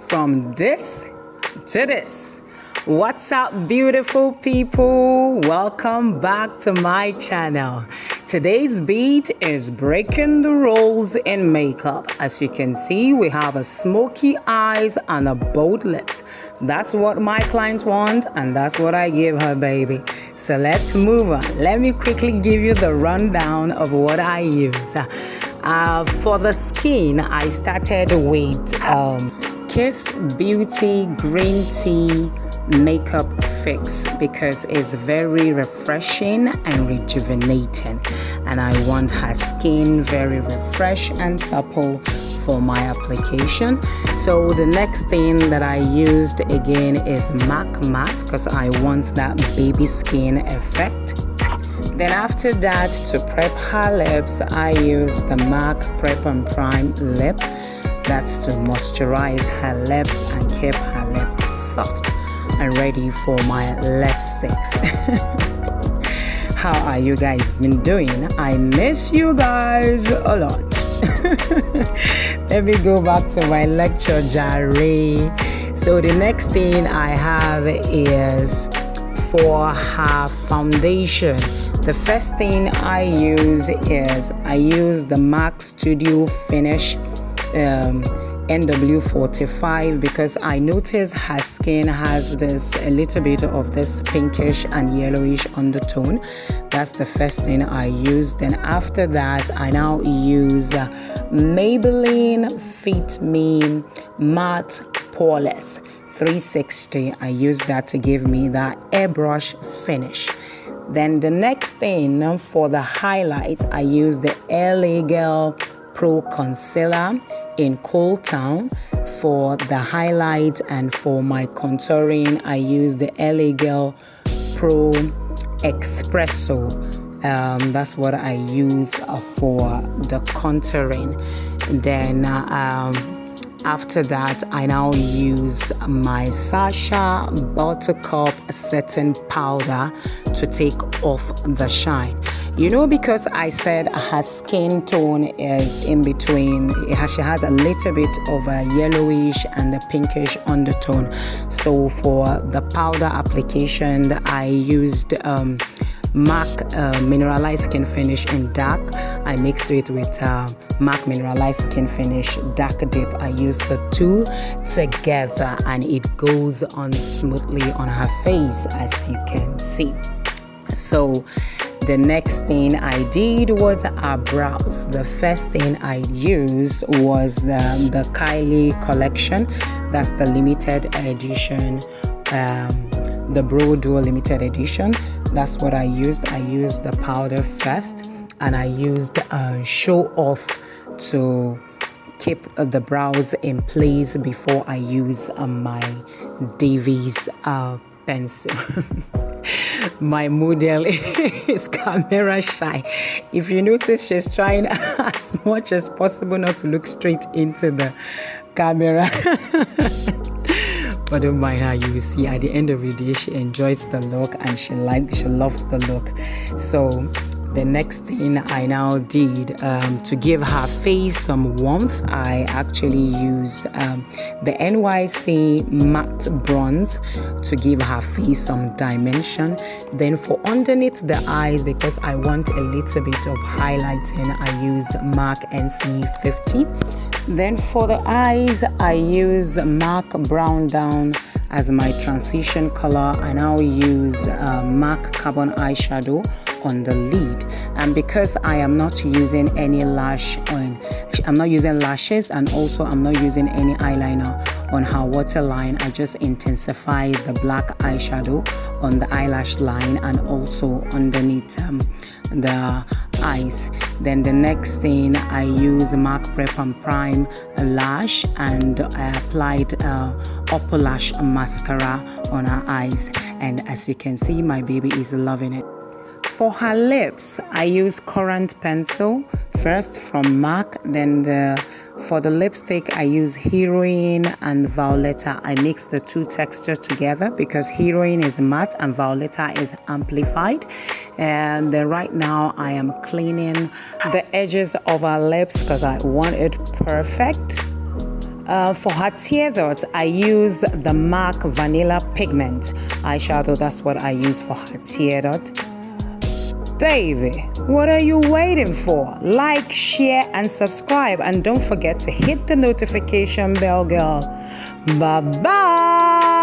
from this to this. What's up, beautiful people? Welcome back to my channel. Today's beat is breaking the rules in makeup. As you can see, we have a smoky eyes and a bold lips. That's what my clients want, and that's what I give her, baby. So let's move on. Let me quickly give you the rundown of what I use. For the skin, I started with Kiss Beauty Green Tea Makeup Fix because it's very refreshing and rejuvenating, and I want her skin very refreshed and supple for my application. So the next thing that I used again is MAC Matte because I want that baby skin effect. Then after that, to prep her lips, I use the MAC Prep and Prime Lip. That's to moisturize her lips and keep her lips soft and ready for my lipsticks. How are you guys been doing? I miss you guys a lot. Let me go back to my lecture, Jare. So the next thing I have is for her foundation. The first thing I use the MAC Studio Finish NW45 because I notice her skin has a little bit of this pinkish and yellowish undertone. That's the first thing I use. Then after that, I now use Maybelline Fit Me Matte Poreless 360. I use that to give me that airbrush finish. Then the next thing for the highlights, I use the LA Girl Pro Concealer in Cool Town. For the highlights and for my contouring, I use the LA Girl Pro Espresso. That's what I use for the contouring. Then after that, I now use my Sacha Buttercup Setting Powder to take off the shine. You know, because I said her skin tone is in between, she has a little bit of a yellowish and a pinkish undertone. So for the powder application, I used MAC Mineralized Skin Finish in Dark. I mixed it with MAC Mineralized Skin Finish Dark Dip. I used the two together and it goes on smoothly on her face, as you can see. So the next thing I did was her brows. The first thing I used was the Kylie collection. That's the limited edition, the Brow Duo limited edition. That's what I used. I used the powder first, and I used Show Off to keep the brows in place before I use my Davies pencil. My model is camera shy. If you notice, she's trying as much as possible not to look straight into the camera. But don't mind her, you will see at the end of the day she enjoys the look and she loves the look. So the next thing I now did to give her face some warmth, I actually use the NYC Matte Bronze to give her face some dimension. Then for underneath the eyes, because I want a little bit of highlighting, I use MAC NC50. Then for the eyes, I use MAC Brown Down as my transition color. I now use MAC Carbon Eyeshadow on the lid, and because I am not using any I'm not using lashes, and also I'm not using any eyeliner on her waterline, I just intensify the black eyeshadow on the eyelash line and also underneath the eyes. Then the next thing I use MAC Prep and Prime lash, and I applied upper lash mascara on her eyes, and as you can see, my baby is loving it. For her lips, I use Currant Pencil first from MAC. Then for the lipstick, I use Heroine and Violetta. I mix the two textures together because Heroine is matte and Violetta is amplified. And then right now, I am cleaning the edges of her lips because I want it perfect. For her tear dot, I use the MAC Vanilla Pigment eyeshadow. That's what I use for her tear dot. Baby, what are you waiting for? Like, share, and subscribe. And don't forget to hit the notification bell, girl. Bye-bye.